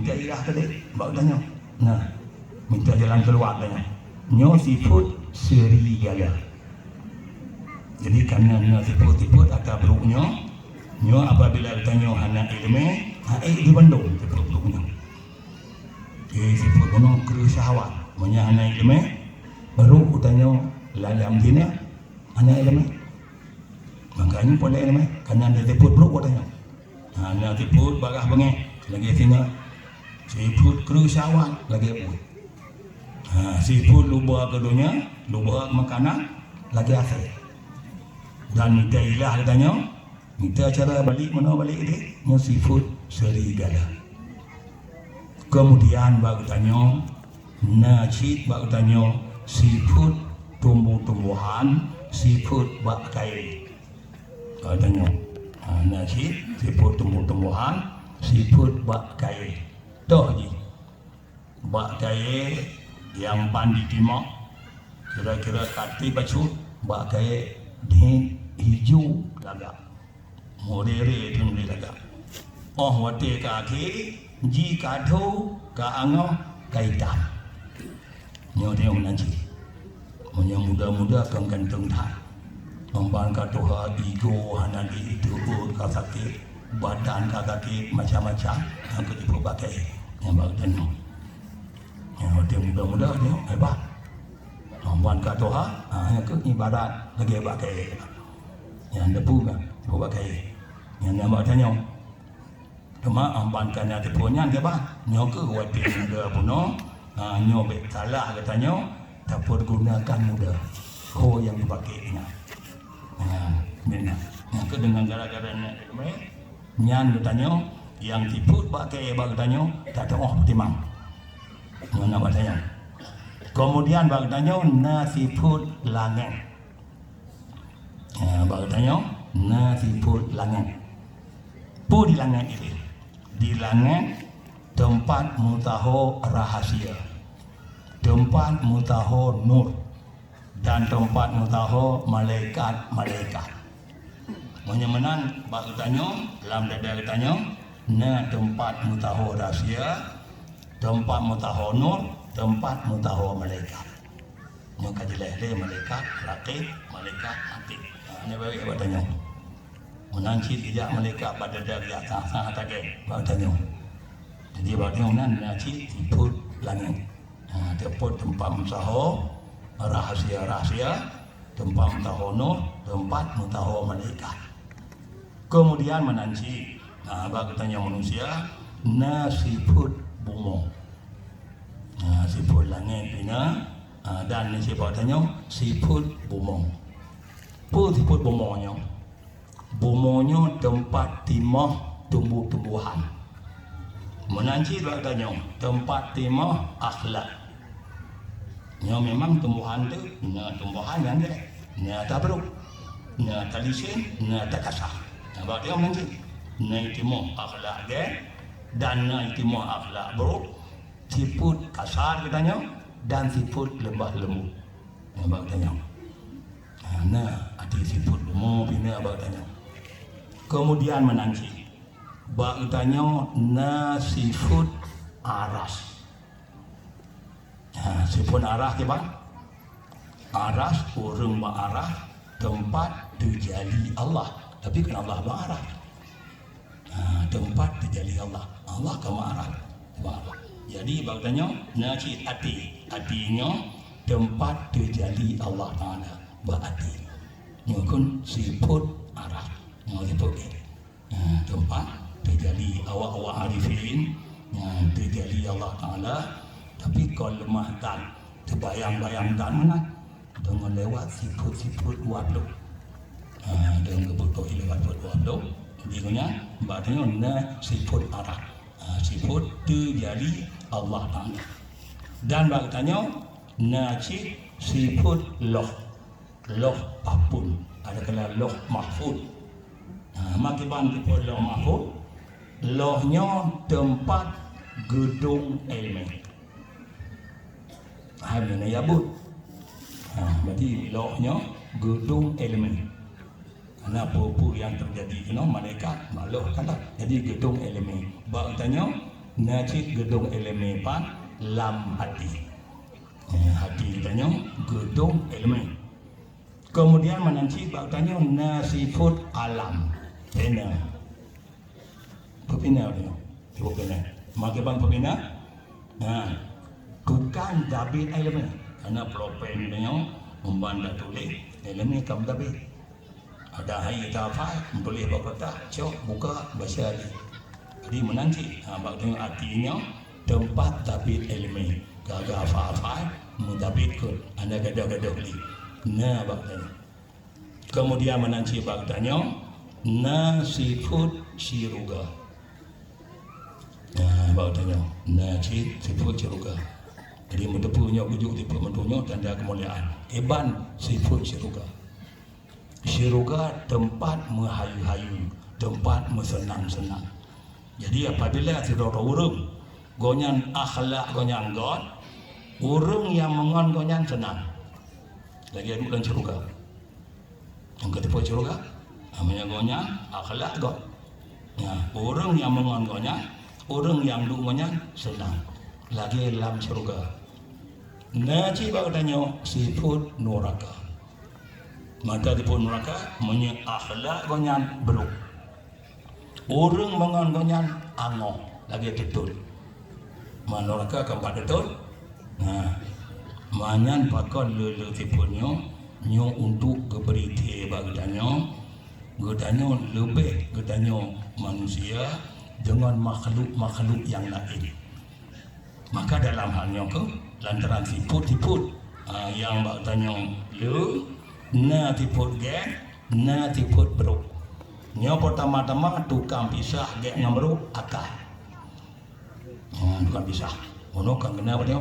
minta ilah ke dia, bak tanya. Nah, minta jalan keluar tanya. Nyo sifut serigala. Jadi karena nyo sifut atau beruknya, nyo apabila tanya anak ilmu, di Bandung sifut beruknya. Jadi sifut gunung kerusahaan, punya anak ilmu, baru tanya lalam dina anak ilmu. Makanya boleh ilmu, karena dia sifut beruk tanya. Anak sifut bagah bengek lagi sini, sifut kerusahaan lagi pun. Sifut lubah keduanya, lubah makanan lagi akhir. Dan minta ilah katanya, minta cara balik mana balik dia, nya sifut serigala. Kemudian bagi tanya, najid bagi tanya sifut tumbuh-tumbuhan, sifut bak kain. Katanya, najid sifut tumbuh-tumbuhan, sifut bak kain. Toh je, bak kain yang pandi timah, kira-kira kati bacut, bak kain di hijau lagak, modere tu ni lagak. Oh wate kaki, ji kado, kaango, kaitan. Nyo dia menanci. Yang muda-muda kan gantung tak. Memban katoha ego hanali itu kasake, badan kasake macam-macam. Aku tipu pakai yang baru tanya. Yang dia muda-muda dia hebat. Memban katoha, yang ke ibadat lagi pakai. Yang depu kan, tipu pakai. Yang baru tanya. Cuma amban kana tipunya dia bah. Nyo ke wate muda puno. Nyo be salah katanya, tapi gunakan muda. Oh yang dipakainya. Benar. Yang ke dengan gara-gara nyan bertanya, yang tipu pakai bertanya, tak tahu timang. Mana bertanya. Kemudian bertanya nasifut langit. Bertanya nasifut langit. Pu di langit ini. Di langit tempat mutaho rahasia, tempat mutaho nur, dan tempat mutaho malaikat-malaikat. Menyemenan bak tanya, dalam dada tanya, na tempat mutaho rahasia, tempat mutaho nur, tempat mutaho malaikat. Nyo kajeleh malaikat, rakib, malaikat mati. Ini bagi bak tanya. Menanci tidak malaikat pada dari atas sangat agak bak tanya. Jadi bagian nan naci sifut langit. Tempat mutaho rahasia-rahasia, tempat mutaho nur, tempat mutaho malaikat. Kemudian menanci, bagi tanya manusia, sifut bungo. Sifut langit bina, dan sifut tanya sifut bungo. Apa sifut bungonya? Bungonya tempat timah tumbuh-tumbuhan. Menanci bak tanya tempat timah akhlak. Nya memang tumbuhan tu, nya tumbuhan yang dia, nya tabruk, nya talisin, nya takasah. Bak dia menanci, nya timah akhlak dia dan nya timah akhlak buruk, sifut kasar katanya dan sifut lembah lembut. Bak tanya. Nah, ada sifut lemah bina bak tanya. Kemudian menanci. Bak tanya nasifut aras. Sifut aras ke bang? Aras orang berarah tempat terjadi Allah. Tapi kan Allah berarah. Tempat terjadi Allah. Allah ke marah. Jadi bak tanya nasi hati. Hatinya tempat terjadi Allah Taala berhati. Nyokun sifut aras. Nyokun tempat terjadi awak-awak arifin, terjadi Allah Ta'ala. Tapi kalau lemahkan, terbayang-bayangkan mana dengan lewat sifut-sifut waduk, dengan kebetulan lewat waduk. Jadinya berarti sifut arah, sifut terjadi Allah Ta'ala. Dan bertanya nasi sifut loh apun, ada kala loh mahfud. Makiban tipu loh mahfud, lohnya tempat gedung ilmu. Habis ni yabut. Berarti lohnya gedung ilmu. Karena apa yang terjadi, malaikat, makhluk kata. Jadi gedung ilmu. Bertanya Najib gedung elemen pan lam hati. Hati tanya gedung elemen. Kemudian menanci bak tanya nasifut alam. Pena. Pepina dia. Cuba pena. Makai bang pepina. Tukang dabit elemen. Karena propen dia membanda tulis elemen kam dabit. Ada hai tafai boleh berkata cok buka bahasa dia. Jadi menanci bak tanya artinya tempat dabit elemen. Gagal faham mudabit kun anda gadah-gadah beli nah bagtanya kemudian menanci bagtanya nasifut siruga nah bagtanya nasifut siruga jadi mendepunya ujuk tipe mendunya tanda kemuliaan iban sifut siruga siruga tempat menghayu-hayu tempat bersenang-senang jadi apabila tidak urung gonyan akhlak gonyan god urung yang mengon gonyan senang lagi ada bulan ceruga yang ketipu ceruga namanya gonyan akhlak god urung yang mengon gonyan urung yang du gonyan senang lagi dalam ceruga naji bagdanya sifut neraka maka tipu neraka menye akhlak gonyan belum urung mengon gonyan angoh lagi betul neraka keempat betul. Nah, manyan pakon lele tipunyo nyo untuk keberiti bagdanyo gedanyo lebih gedanyo manusia dengan makhluk yang lain. Maka dalam halnya ke lantaran tiput yang bagdanyo le na tiput gen na tiput bro. Nyo pertama-tama tukang pisah gen ngamru akah. Tukang pisah. Ono kan kenapa dia?